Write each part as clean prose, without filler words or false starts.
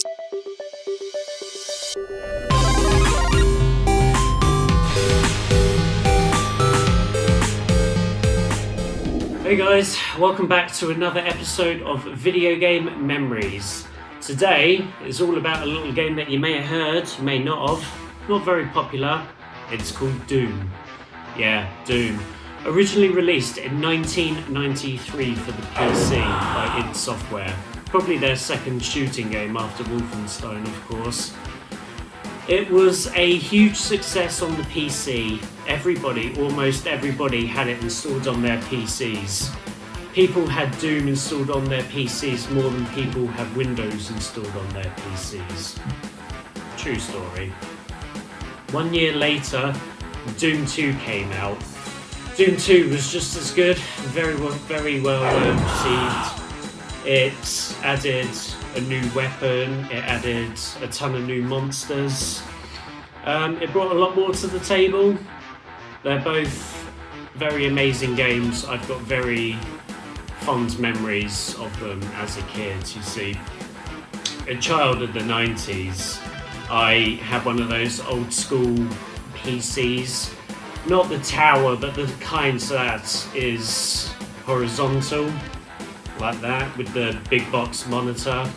Hey guys, welcome back to another episode of Video Game Memories. Today is all about a little game that you may have heard, you may not have, not very popular. It's called Doom. Yeah, Doom. Originally released in 1993 for the PC by id Software. Probably their second shooting game after Wolfenstein, of course. It was a huge success on the PC. Almost everybody had it installed on their PCs. People had Doom installed on their PCs more than people have Windows installed on their PCs. True story. 1 year later, Doom 2 came out. Doom 2 was just as good, very well received. It added a new weapon, it added a ton of new monsters. It brought a lot more to the table. They're both very amazing games. I've got very fond memories of them as a kid, you see. A child of the 90s, I had one of those old school PCs. Not the tower, but the kind that is horizontal, like that, with the big box monitor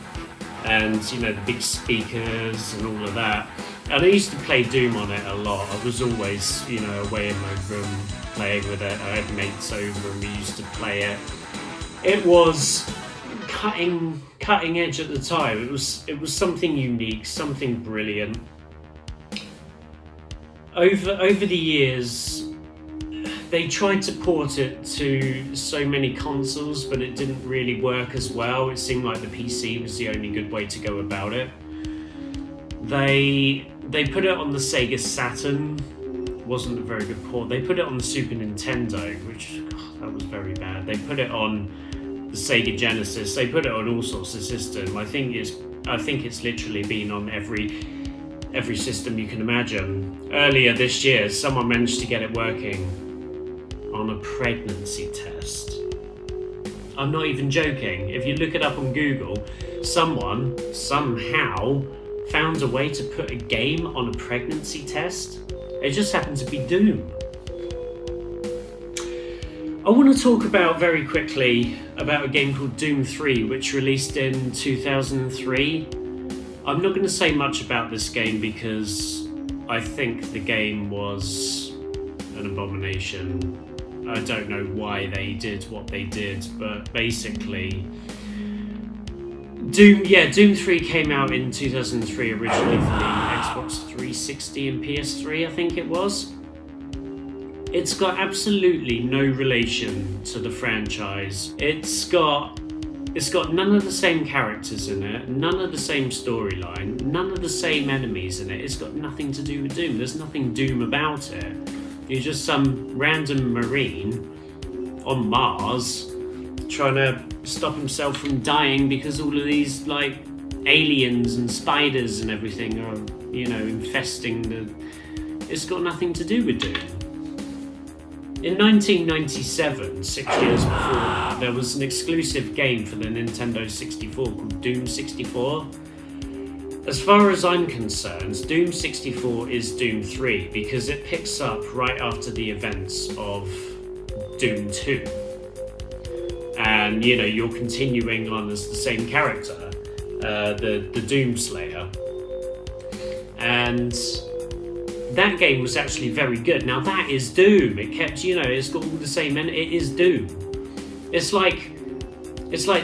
and, the big speakers and all of that. And I used to play Doom on it a lot. I was always, away in my room playing with it. I had mates over and we used to play it. It was cutting edge at the time. It was something unique, something brilliant. Over the years, they tried to port it to so many consoles, but it didn't really work as well. It seemed like the PC was the only good way to go about it. They put it on the Sega Saturn. Wasn't a very good port. They put it on the Super Nintendo, which that was very bad. They put it on the Sega Genesis. They put it on all sorts of systems. I think it's literally been on every system you can imagine. Earlier this year, someone managed to get it working on a pregnancy test. I'm not even joking. If you look it up on Google, someone somehow found a way to put a game on a pregnancy test. It just happened to be Doom. I want to talk very quickly about a game called Doom 3, which released in 2003. I'm not going to say much about this game because I think the game was an abomination. I don't know why they did what they did, but basically Doom 3 came out in 2003 originally for the Xbox 360 and PS3, I think it was. It's got absolutely no relation to the franchise. It's got none of the same characters in it, none of the same storyline, none of the same enemies in it. It's got nothing to do with Doom. There's nothing Doom about it. You're just some random marine on Mars trying to stop himself from dying because all of these aliens and spiders and everything are, infesting the... It's got nothing to do with Doom. In 1997, 6 years before, there was an exclusive game for the Nintendo 64 called Doom 64. As far as I'm concerned, Doom 64 is Doom 3 because it picks up right after the events of Doom 2. And, you're continuing on as the same character, the Doom Slayer. And that game was actually very good. Now that is Doom. It kept, it's got all the same, and it is Doom. It's like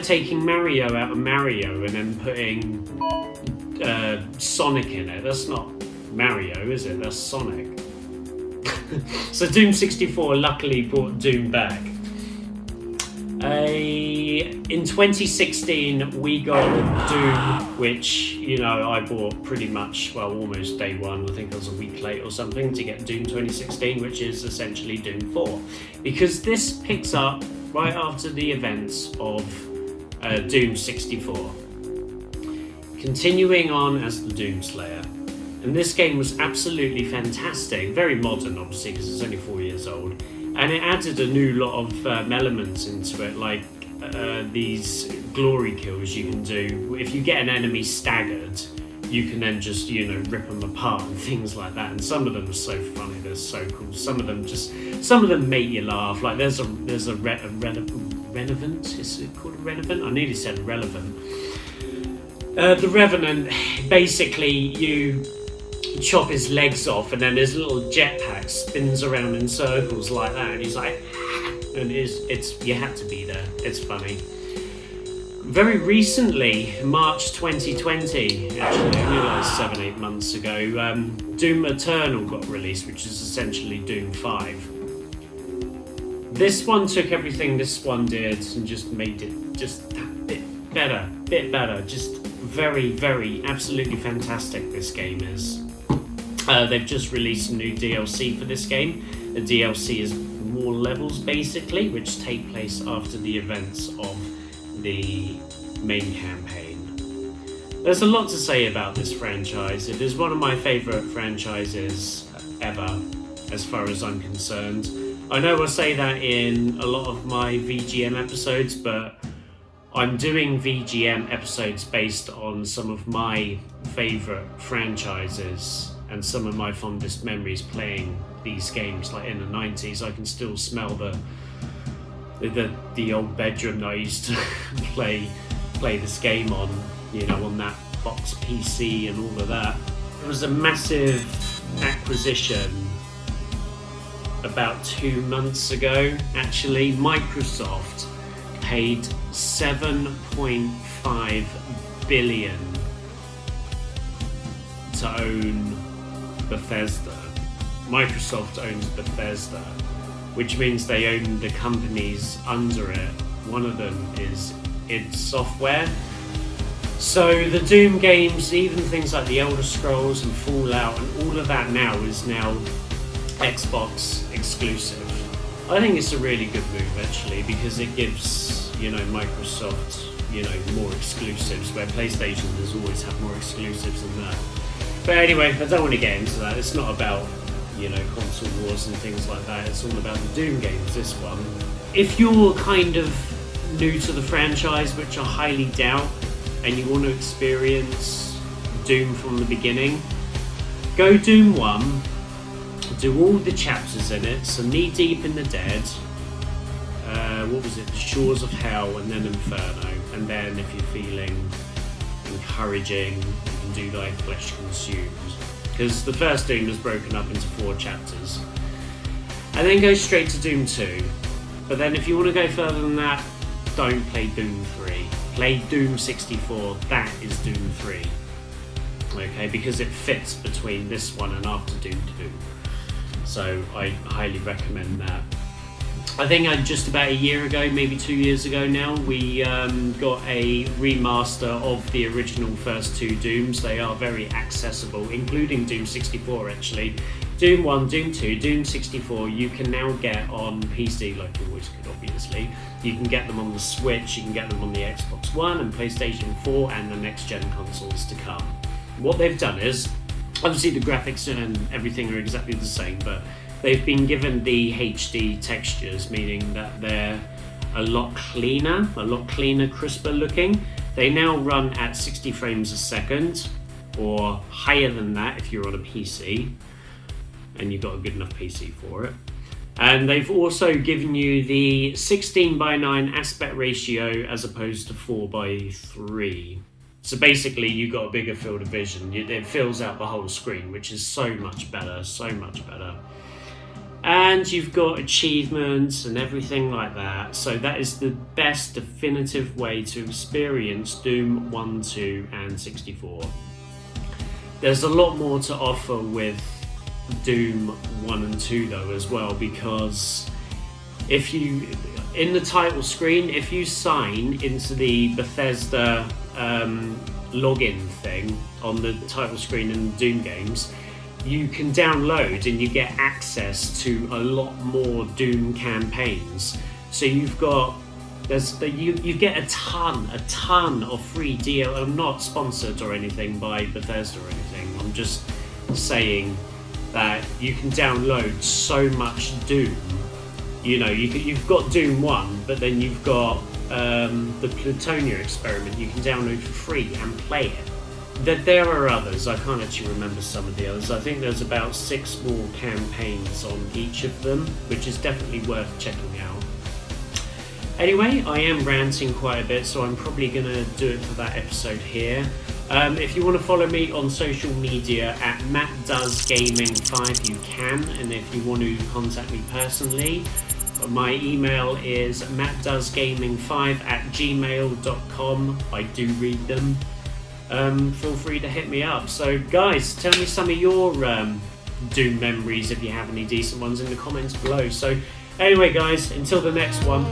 taking Mario out of Mario and then putting Sonic in it. That's not Mario, is it? That's Sonic. So Doom 64 luckily brought Doom back. In 2016 we got Doom, which I bought pretty much, almost day one. I think I was a week late or something to get Doom 2016, which is essentially Doom 4, because this picks up right after the events of Doom 64, continuing on as the Doom Slayer. And this game was absolutely fantastic, very modern obviously because it's only 4 years old, and it added a new lot of elements into it, like these glory kills you can do. If you get an enemy staggered, you can then just, rip them apart and things like that. And some of them are so funny, they're so cool. Some of them make you laugh. Like there's a Revenant. Is it called a Revenant? I nearly said relevant. The Revenant, basically you chop his legs off and then his little jetpack spins around in circles like that, and he's like, and it's you had to be there. It's funny. Very recently, March 2020, actually only like 7-8 months ago, Doom Eternal got released, which is essentially Doom 5. This one took everything this one did and just made it just that bit better. Just very, very, absolutely fantastic this game is. They've just released a new DLC for this game. The DLC is more levels basically, which take place after the events of the main campaign. There's a lot to say about this franchise. It is one of my favourite franchises ever, as far as I'm concerned. I know I say that in a lot of my VGM episodes, but I'm doing VGM episodes based on some of my favourite franchises and some of my fondest memories playing these games. Like in the 90s, I can still smell the old bedroom that I used to play this game on, on that box PC and all of that. It was a massive acquisition about 2 months ago, actually. Microsoft paid $7.5 billion to own Bethesda. Microsoft owns Bethesda, which means they own the companies under it. One of them is id Software. So the Doom games, even things like the Elder Scrolls and Fallout and all of that now is now Xbox exclusive. I think it's a really good move actually, because it gives, Microsoft, more exclusives, where PlayStation has always had more exclusives than that. But anyway, I don't want to get into that. It's not about, console wars and things like that. It's all about the Doom games, this one. If you're kind of new to the franchise, which I highly doubt, and you want to experience Doom from the beginning, go Doom 1, do all the chapters in it, so Knee Deep in the Dead, what was it, The Shores of Hell, and then Inferno, and then if you're feeling encouraging, you can do Thy Flesh Consumed, because the first Doom was broken up into 4 chapters, and then go straight to Doom 2. But then if you want to go further than that, don't play Doom 3. Play Doom 64, that is Doom 3. Okay, because it fits between this one and after Doom 2. So I highly recommend that. I think just about a year ago, maybe 2 years ago now, we got a remaster of the original first 2 Dooms. They are very accessible, including Doom 64 actually. Doom 1, Doom 2, Doom 64 you can now get on PC, like you always could obviously. You can get them on the Switch, you can get them on the Xbox One and PlayStation 4 and the next gen consoles to come. What they've done is, obviously the graphics and everything are exactly the same, but they've been given the HD textures, meaning that they're a lot cleaner, crisper looking. They now run at 60 frames a second, or higher than that if you're on a PC, and you've got a good enough PC for it. And they've also given you the 16:9 aspect ratio as opposed to 4:3. So basically you got a bigger field of vision. It fills out the whole screen, which is so much better. And you've got achievements and everything like that. So that is the best definitive way to experience Doom 1, 2 and 64. There's a lot more to offer with Doom 1 and 2 though as well, because if you, in the title screen, if you sign into the Bethesda login thing on the title screen in the Doom games, you can download and you get access to a lot more Doom campaigns. So you've got, you get a ton of free deal. I'm not sponsored or anything by Bethesda or anything. I'm just saying that you can download so much Doom. You've got Doom 1, but then you've got the Plutonia experiment you can download for free and play it. There are others, I can't actually remember some of the others. I think there's about 6 small campaigns on each of them, which is definitely worth checking out. Anyway, I am ranting quite a bit, so I'm probably going to do it for that episode here. If you want to follow me on social media at MattDoesGaming5, you can, and if you want to contact me personally, my email is mattdoesgaming5@gmail.com. I do read them. Feel free to hit me up. So guys, tell me some of your Doom memories if you have any decent ones in the comments below. So anyway guys, until the next one.